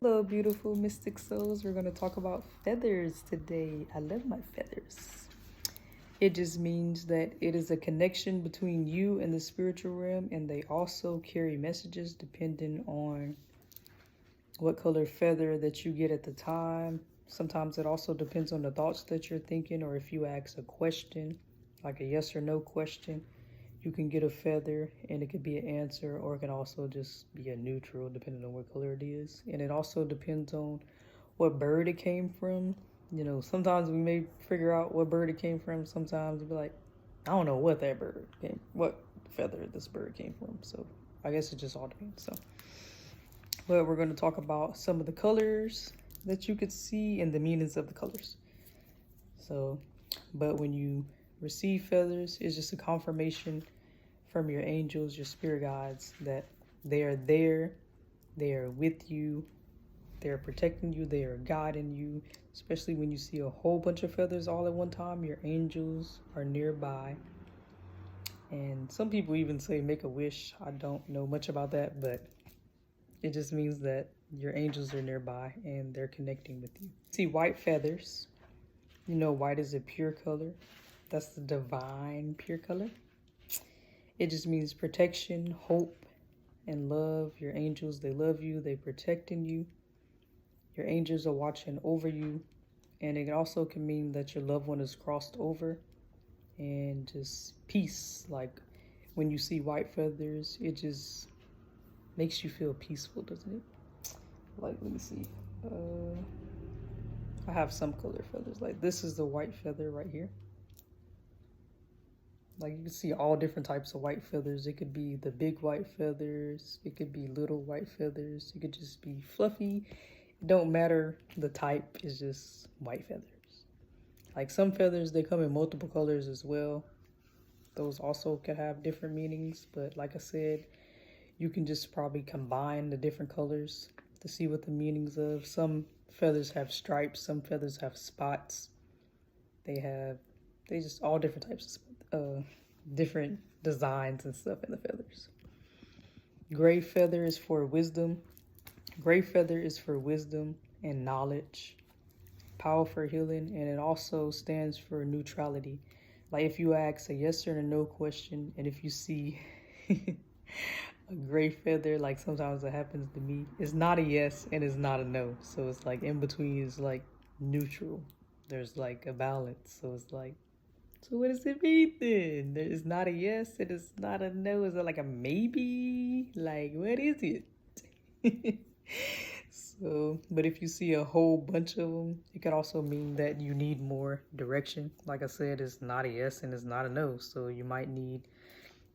Hello, beautiful mystic souls. We're going to talk about feathers today. I love my feathers. It just means that it is a connection between you and the spiritual realm, and they also carry messages depending on what color feather that you get at the time. Sometimes it also depends on the thoughts that you're thinking, or if you ask a question, like a yes or no question, you can get a feather and it could be an answer, or it can also just be a neutral depending on what color it is. And it also depends on what bird it came from. You know, sometimes we may figure out what bird it came from. Sometimes we'll be like, I don't know what feather this bird came from. So I guess it just all depends. But we're going to talk about some of the colors that you could see and the meanings of the colors. But when you receive feathers, it's just a confirmation from your angels, your spirit guides, that they are there, they are with you, they are protecting you, they are guiding you. Especially when you see a whole bunch of feathers all at one time, your angels are nearby. And some people even say make a wish. I don't know much about that, but it just means that your angels are nearby and they're connecting with you. See white feathers. You know, white is a pure color. That's the divine pure color. It just means protection, hope, and love. Your angels, they love you. They're protecting you. Your angels are watching over you. And it also can mean that your loved one is crossed over. And just peace. Like when you see white feathers, it just makes you feel peaceful, doesn't it? Like, let me see. I have some color feathers. Like this is the white feather right here. Like you can see all different types of white feathers. It could be the big white feathers. It could be little white feathers. It could just be fluffy. It don't matter the type. It's just white feathers. Like some feathers, they come in multiple colors as well. Those also could have different meanings. But like I said, you can just probably combine the different colors to see what the meanings of. Some feathers have stripes. Some feathers have spots. They just all different types of different designs and stuff in the feathers. Gray feather is for wisdom. Gray feather is for wisdom and knowledge, power for healing, and it also stands for neutrality. Like if you ask a yes or a no question, and if you see a gray feather, like sometimes it happens to me, it's not a yes and it's not a no. So it's like in between is like neutral. There's like a balance. So it's like, so what does it mean then? It's not a yes, it is not a no. Is it like a maybe? Like, what is it? So, but if you see a whole bunch of them, it could also mean that you need more direction. Like I said, it's not a yes and it's not a no. So you might need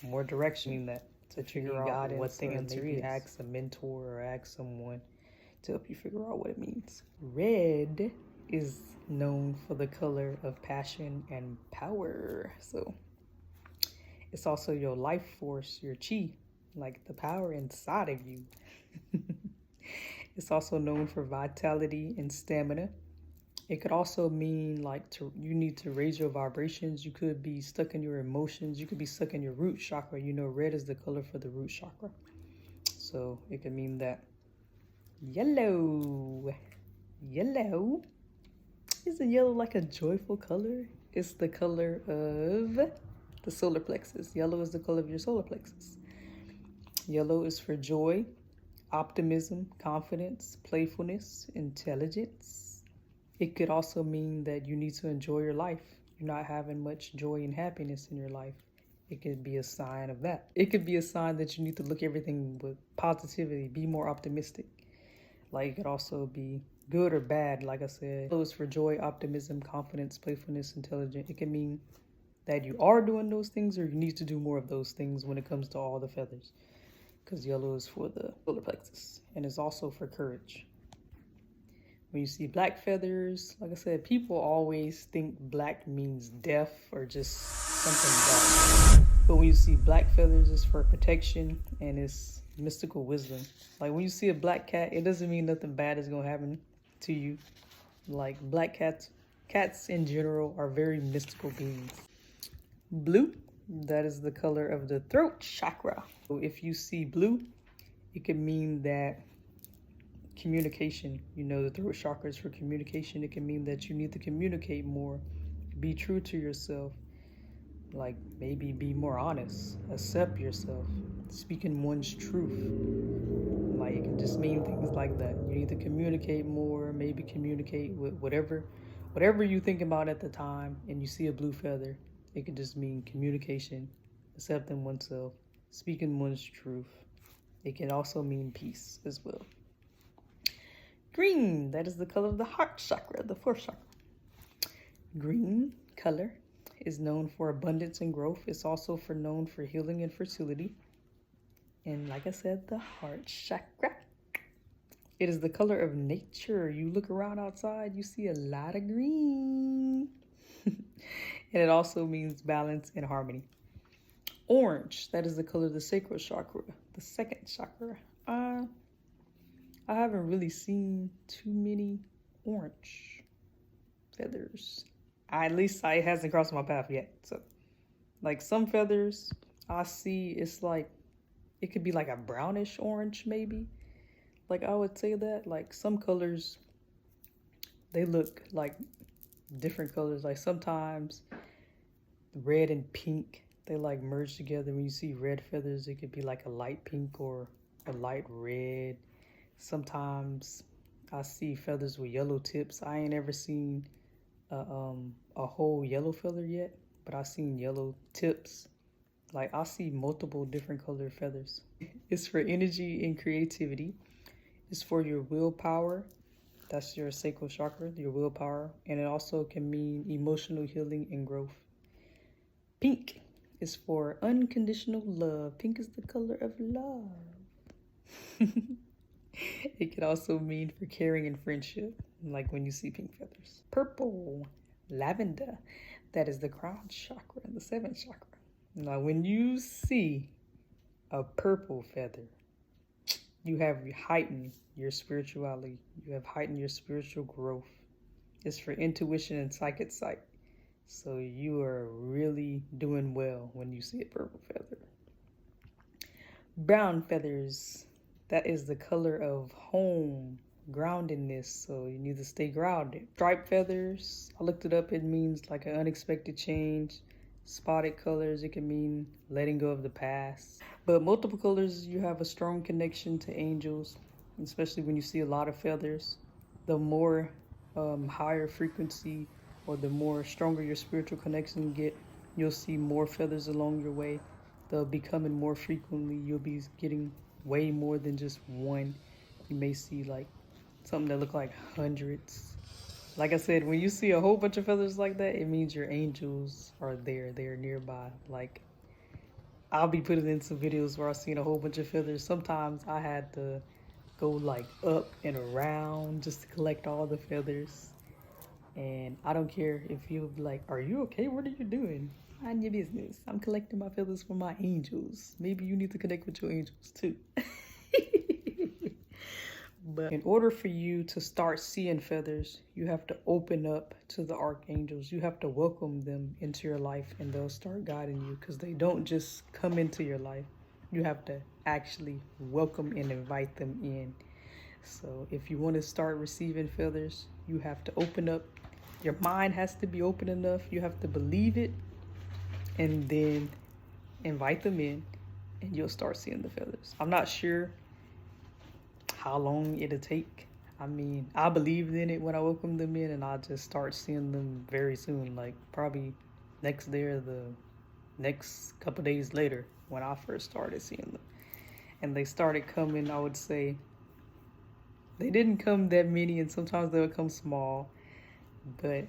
more direction in that to figure out what the answer is. Ask a mentor or ask someone to help you figure out what it means. Red is known for the color of passion and power. So it's also your life force, your chi, like the power inside of you. It's also known for vitality and stamina. It could also mean like you need to raise your vibrations. You could be stuck in your emotions. You could be stuck in your root chakra. You know, red is the color for the root chakra. So it could mean that. Yellow. Yellow. Isn't yellow like a joyful color? It's the color of the solar plexus. Yellow is the color of your solar plexus. Yellow is for joy, optimism, confidence, playfulness, intelligence. It could also mean that you need to enjoy your life. You're not having much joy and happiness in your life. It could be a sign of that. It could be a sign that you need to look at everything with positivity, be more optimistic. Like it could also be good or bad, like I said. Yellow is for joy, optimism, confidence, playfulness, intelligence. It can mean that you are doing those things or you need to do more of those things when it comes to all the feathers. Because yellow is for the solar plexus and it's also for courage. When you see black feathers, like I said, people always think black means death or just something bad. But when you see black feathers, it's for protection and it's mystical wisdom. Like when you see a black cat, it doesn't mean nothing bad is gonna happen to you. Like black cats in general are very mystical beings. Blue, that is the color of the throat chakra. So if you see blue, it could mean that communication. You know, the throat chakra is for communication. It can mean that you need to communicate more, be true to yourself, like maybe be more honest, accept yourself, speaking one's truth. Like it can just mean things like that. You need to communicate more, maybe communicate with whatever you think about at the time, and you see a blue feather. It could just mean communication, accepting oneself, speaking one's truth. It can also mean peace as well. Green, that is the color of the heart chakra, the fourth chakra. Green color is known for abundance and growth. It's also known for healing and fertility. And like I said, the heart chakra. It is the color of nature. You look around outside, you see a lot of green. And it also means balance and harmony. Orange, that is the color of the sacral chakra, the second chakra. I haven't really seen too many orange feathers. At least it hasn't crossed my path yet. So, like some feathers I see, it's like, it could be like a brownish orange maybe. Like I would say that, like some colors, they look like different colors. Like sometimes red and pink, they like merge together. When you see red feathers, it could be like a light pink or a light red. Sometimes I see feathers with yellow tips. I ain't ever seen a whole yellow feather yet, but I've seen yellow tips. Like I see multiple different colored feathers. It's for energy and creativity. It's for your willpower. That's your sacral chakra, your willpower. And it also can mean emotional healing and growth. Pink is for unconditional love. Pink is the color of love. It can also mean for caring and friendship, like when you see pink feathers. Purple, lavender, that is the crown chakra, the seventh chakra. Now, when you see a purple feather, you have heightened your spirituality. You have heightened your spiritual growth. It's for intuition and psychic sight. So you are really doing well when you see a purple feather. Brown feathers, that is the color of home, groundedness. So you need to stay grounded. Striped feathers, I looked it up. It means like an unexpected change. Spotted colors, it can mean letting go of the past. But multiple colors, you have a strong connection to angels, especially when you see a lot of feathers. The more higher frequency or the more stronger your spiritual connection get, you'll see more feathers along your way. They'll be coming more frequently. You'll be getting way more than just one. You may see like something that look like hundreds. Like I said, when you see a whole bunch of feathers like that, it means your angels are there. They're nearby. Like, I'll be putting in some videos where I've seen a whole bunch of feathers. Sometimes I had to go like up and around just to collect all the feathers. And I don't care if you'll be like, are you okay? What are you doing? Mind your business. I'm collecting my feathers for my angels. Maybe you need to connect with your angels too. But in order for you to start seeing feathers, you have to open up to the archangels. You have to welcome them into your life and they'll start guiding you, because they don't just come into your life. You have to actually welcome and invite them in. So if you want to start receiving feathers, you have to open up. Your mind has to be open enough. You have to believe it and then invite them in and you'll start seeing the feathers. I'm not sure how long it'll take. I mean, I believed in it when I welcomed them in, and I'll just start seeing them very soon, like probably next day or the next couple days later when I first started seeing them. And they started coming, I would say, they didn't come that many, and sometimes they would come small, but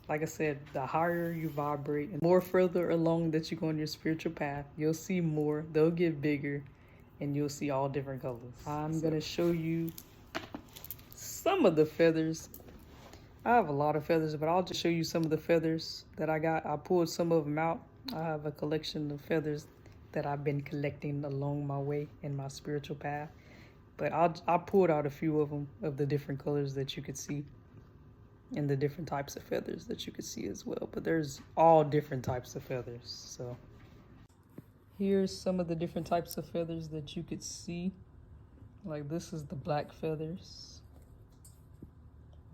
like I said, the higher you vibrate and more further along that you go on your spiritual path, you'll see more, they'll get bigger, and you'll see all different colors. I'm gonna show you some of the feathers. I have a lot of feathers, but I'll just show you some of the feathers that I got. I pulled some of them out. I have a collection of feathers that I've been collecting along my way in my spiritual path. But I pulled out a few of them, of the different colors that you could see and the different types of feathers that you could see as well. But there's all different types of feathers, so. Here's some of the different types of feathers that you could see. Like this is the black feathers.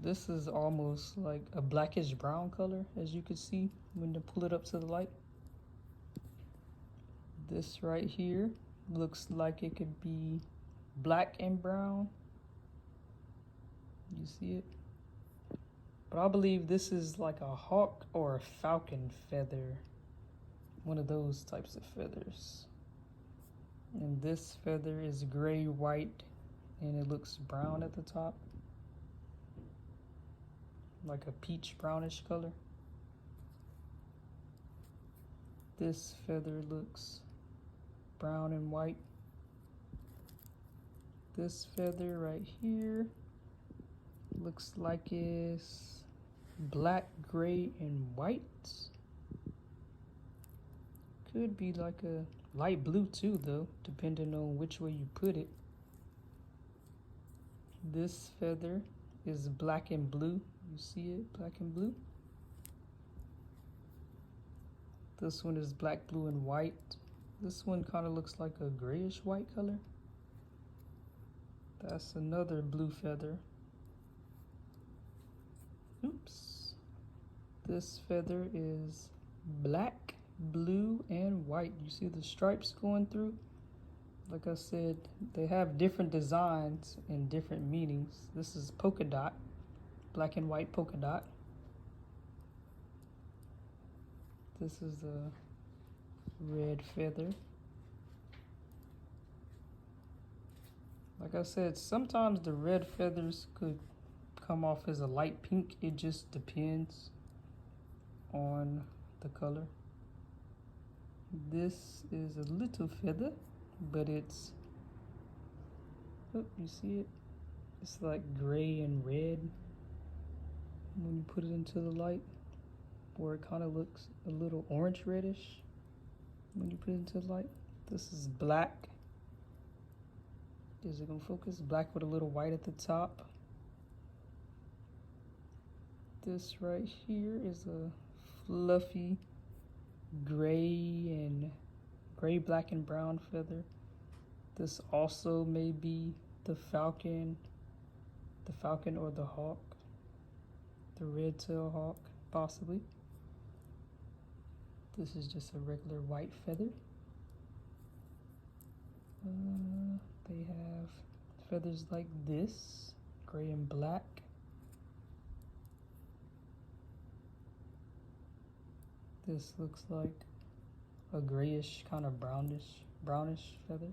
This is almost like a blackish brown color, as you can see when you pull it up to the light. This right here looks like it could be black and brown. You see it? But I believe this is like a hawk or a falcon feather. One of those types of feathers. And this feather is gray, white, and it looks brown at the top. Like a peach brownish color. This feather looks brown and white. This feather right here looks like it's black, gray, and white. Could be like a light blue too though, depending on which way you put it. This feather is black and blue. You see it, black and blue. This one is black, blue, and white. This one kind of looks like a grayish white color. That's another blue feather. Oops. This feather is black, blue, and white. You see the stripes going through? Like I said, they have different designs and different meanings. This is polka dot, black and white polka dot. This is a red feather. Like I said, sometimes the red feathers could come off as a light pink. It just depends on the color. This is a little feather, but it's, oh, you see it? It's like gray and red when you put it into the light, where it kind of looks a little orange reddish when you put it into the light. This is black. Is it gonna focus? Black with a little white at the top. This right here is a fluffy gray, black, and brown feather. This also may be the falcon or the hawk, the red-tailed hawk, possibly. This is just a regular white feather. They have feathers like this, gray and black. This looks like a grayish, kind of brownish feather.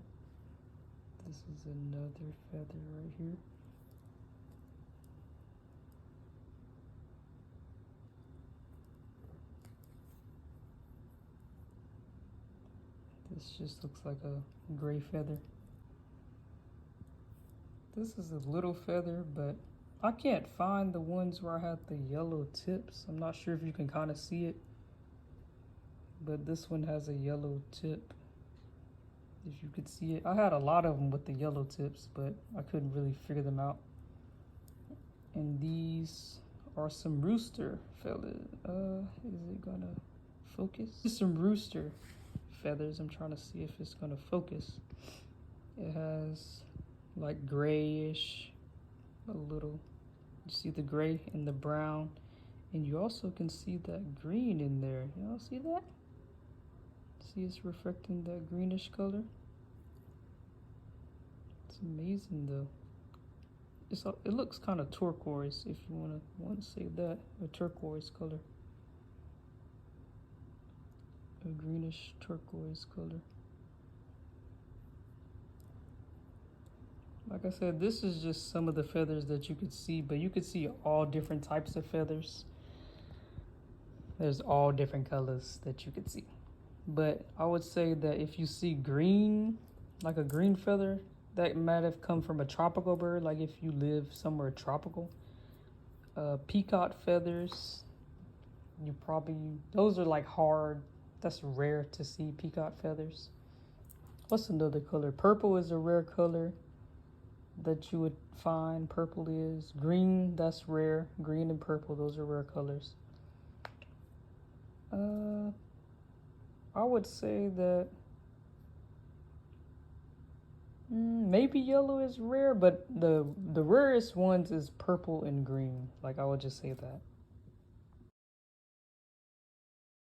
This is another feather right here. This just looks like a gray feather. This is a little feather, but I can't find the ones where I had the yellow tips. I'm not sure if you can kind of see it, but this one has a yellow tip. If you could see it. I had a lot of them with the yellow tips, but I couldn't really figure them out. And these are some rooster feathers. Is it gonna focus? Some rooster feathers. I'm trying to see if it's gonna focus. It has like grayish, a little. You see the gray and the brown, and you also can see that green in there. Y'all see that? See, it's reflecting that greenish color. It's amazing though. It looks kind of turquoise, if you want to say that, a turquoise color, a greenish turquoise color. Like I said, this is just some of the feathers that you could see, but you could see all different types of feathers. There's all different colors that you could see. But I would say that if you see green, like a green feather, that might have come from a tropical bird, like if you live somewhere tropical. Peacock feathers, those are like hard, that's rare to see peacock feathers. What's another color? Purple is a rare color that you would find. Purple is. Green, that's rare. Green and purple, those are rare colors. I would say that Maybe yellow is rare, but the rarest ones is purple and green. Like I would just say that.